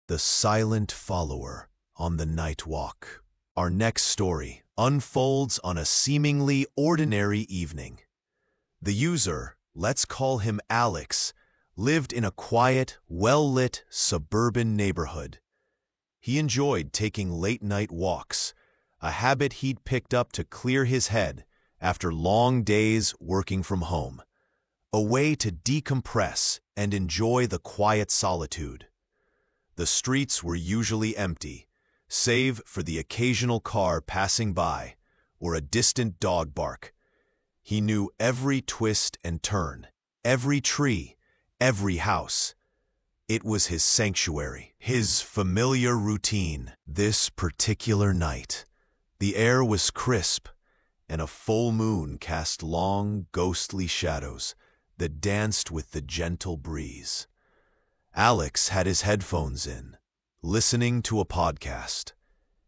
The silent follower on the night walk. Our next story unfolds on a seemingly ordinary evening. The user, let's call him Alex, lived in a quiet, well-lit suburban neighborhood. He enjoyed taking late-night walks, a habit he'd picked up to clear his head after long days working from home, a way to decompress and enjoy the quiet solitude. The streets were usually empty, save for the occasional car passing by or a distant dog bark. He knew every twist and turn, every tree, every house. It was his sanctuary, his familiar routine. This particular night, the air was crisp, and a full moon cast long, ghostly shadows that danced with the gentle breeze. Alex had his headphones in, listening to a podcast,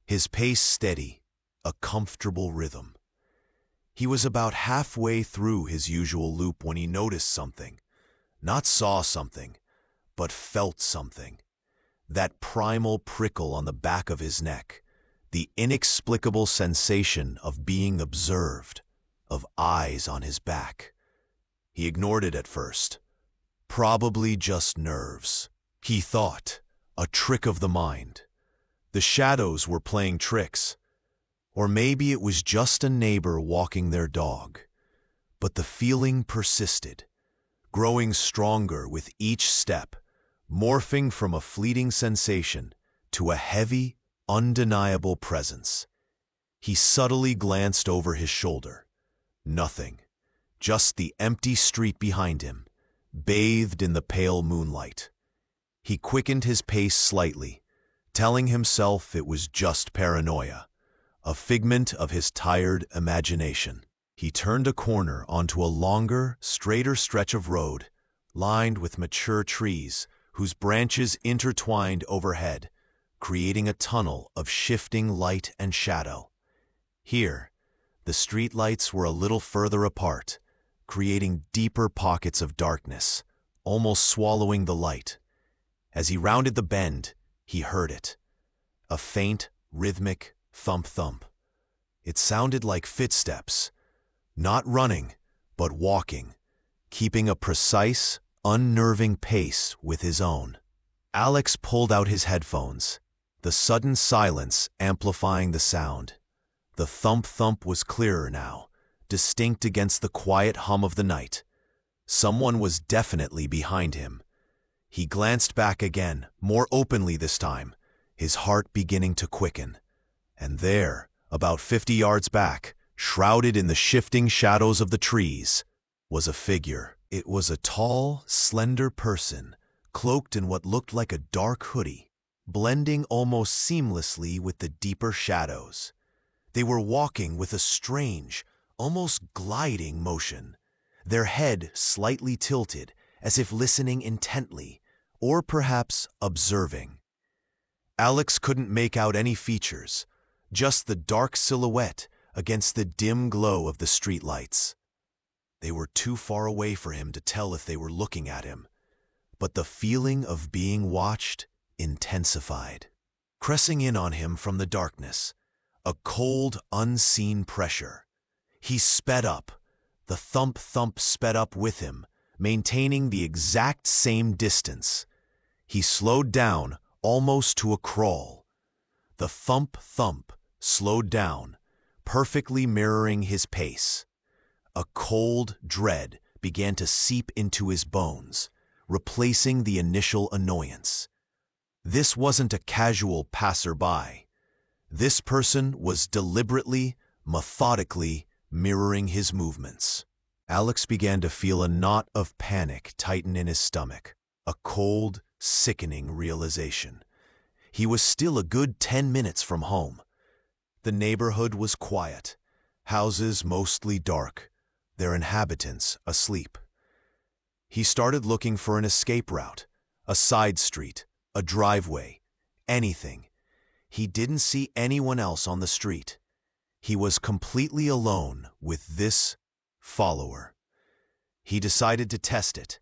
his pace steady, a comfortable rhythm. He was about halfway through his usual loop when he noticed something. Not saw something, but felt something. That primal prickle on the back of his neck, the inexplicable sensation of being observed, of eyes on his back. He ignored it at first. Probably just nerves, he thought, a trick of the mind. The shadows were playing tricks. Or maybe it was just a neighbor walking their dog. But the feeling persisted, growing stronger with each step, morphing from a fleeting sensation to a heavy, undeniable presence. He subtly glanced over his shoulder. Nothing, just the empty street behind him, bathed in the pale moonlight. He quickened his pace slightly, telling himself it was just paranoia, a figment of his tired imagination. He turned a corner onto a longer, straighter stretch of road, lined with mature trees whose branches intertwined overhead, creating a tunnel of shifting light and shadow. Here, the streetlights were a little further apart, creating deeper pockets of darkness, almost swallowing the light. As he rounded the bend, he heard it. A faint, rhythmic thump-thump. It sounded like footsteps, not running, but walking, keeping a precise, unnerving pace with his own. Alex pulled out his headphones, the sudden silence amplifying the sound. The thump-thump was clearer now, distinct against the quiet hum of the night. Someone was definitely behind him. He glanced back again, more openly this time, his heart beginning to quicken. And there, about 50 yards back, shrouded in the shifting shadows of the trees, was a figure. It was a tall, slender person, cloaked in what looked like a dark hoodie, blending almost seamlessly with the deeper shadows. They were walking with a strange, almost gliding motion, their head slightly tilted, as if listening intently, or perhaps observing. Alex couldn't make out any features, just the dark silhouette against the dim glow of the streetlights. They were too far away for him to tell if they were looking at him, but the feeling of being watched intensified, pressing in on him from the darkness, a cold, unseen pressure. He sped up. The thump-thump sped up with him, maintaining the exact same distance. He slowed down, almost to a crawl. The thump-thump slowed down, perfectly mirroring his pace. A cold dread began to seep into his bones, replacing the initial annoyance. This wasn't a casual passerby. This person was deliberately, methodically mirroring his movements. Alex began to feel a knot of panic tighten in his stomach, a cold, sickening realization. He was still a good 10 minutes from home. The neighborhood was quiet, houses mostly dark, their inhabitants asleep. He started looking for an escape route, a side street, a driveway, anything. He didn't see anyone else on the street. He was completely alone with this follower. He decided to test it.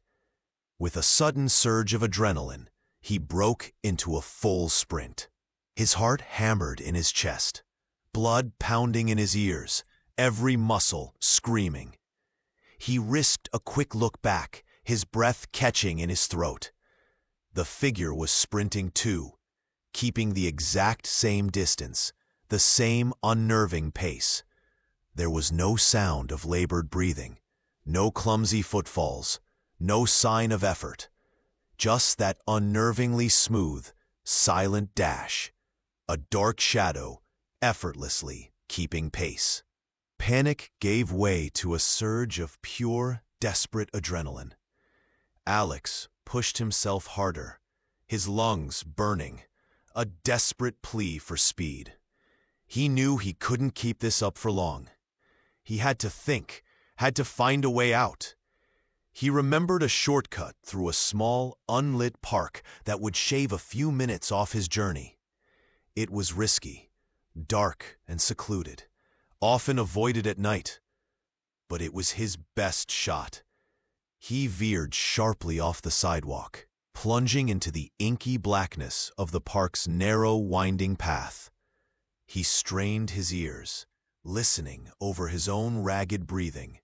With a sudden surge of adrenaline, he broke into a full sprint. His heart hammered in his chest, blood pounding in his ears, every muscle screaming. He risked a quick look back, his breath catching in his throat. The figure was sprinting too, keeping the exact same distance, the same unnerving pace. There was no sound of labored breathing, no clumsy footfalls, no sign of effort. Just that unnervingly smooth, silent dash, a dark shadow effortlessly keeping pace. Panic gave way to a surge of pure, desperate adrenaline. Alex pushed himself harder, his lungs burning, a desperate plea for speed. He knew he couldn't keep this up for long. He had to think, had to find a way out. He remembered a shortcut through a small, unlit park that would shave a few minutes off his journey. It was risky, dark and secluded, often avoided at night. But it was his best shot. He veered sharply off the sidewalk, plunging into the inky blackness of the park's narrow, winding path. He strained his ears, listening over his own ragged breathing.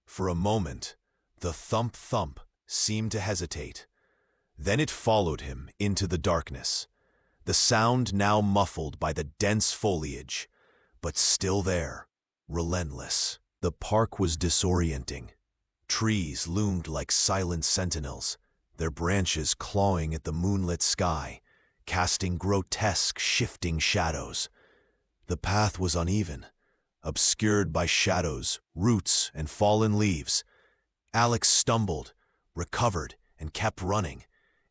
For a moment, the thump-thump seemed to hesitate. Then it followed him into the darkness, the sound now muffled by the dense foliage, but still there, relentless. The park was disorienting. Trees loomed like silent sentinels, their branches clawing at the moonlit sky, casting grotesque, shifting shadows. The path was uneven, obscured by shadows, roots, and fallen leaves. Alex stumbled, recovered, and kept running,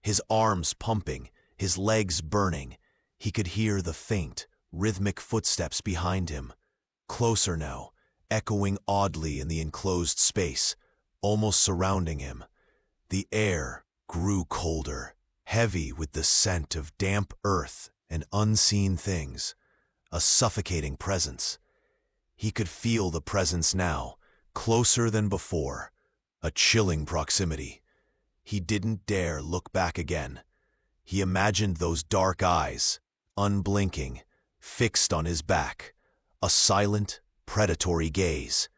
his arms pumping, his legs burning. He could hear the faint, rhythmic footsteps behind him, closer now, echoing oddly in the enclosed space, almost surrounding him. The air grew colder, heavy with the scent of damp earth and unseen things, a suffocating presence. He could feel the presence now, closer than before, a chilling proximity. He didn't dare look back again. He imagined those dark eyes, unblinking, fixed on his back, a silent, predatory gaze.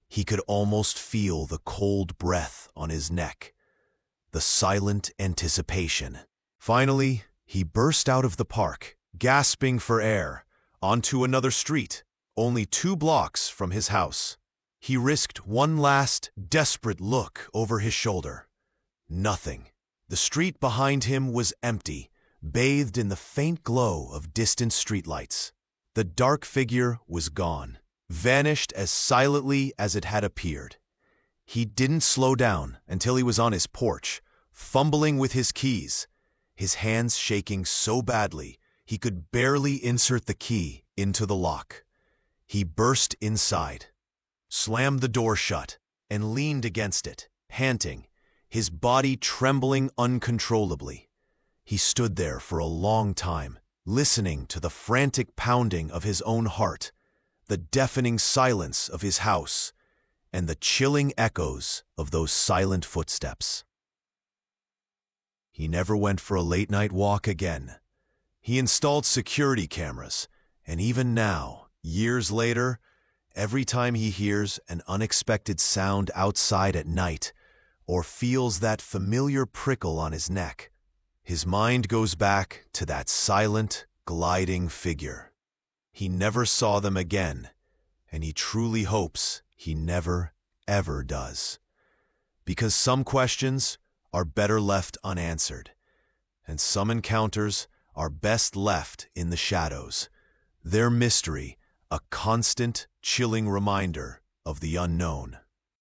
He could almost feel the cold breath on his neck, the silent anticipation. Finally, he burst out of the park, gasping for air, onto another street, only 2 blocks from his house. He risked one last, desperate look over his shoulder. Nothing. The street behind him was empty, bathed in the faint glow of distant streetlights. The dark figure was gone, vanished as silently as it had appeared. He didn't slow down until he was on his porch, fumbling with his keys, his hands shaking so badly he could barely insert the key into the lock. He burst inside, slammed the door shut, and leaned against it, panting, his body trembling uncontrollably. He stood there for a long time, listening to the frantic pounding of his own heart, the deafening silence of his house, and the chilling echoes of those silent footsteps. He never went for a late-night walk again. He installed security cameras, and even now, years later, every time he hears an unexpected sound outside at night or feels that familiar prickle on his neck, his mind goes back to that silent, gliding figure. He never saw them again, and he truly hopes he never, ever does. Because some questions are better left unanswered, and some encounters are best left in the shadows, their mystery a constant, chilling reminder of the unknown.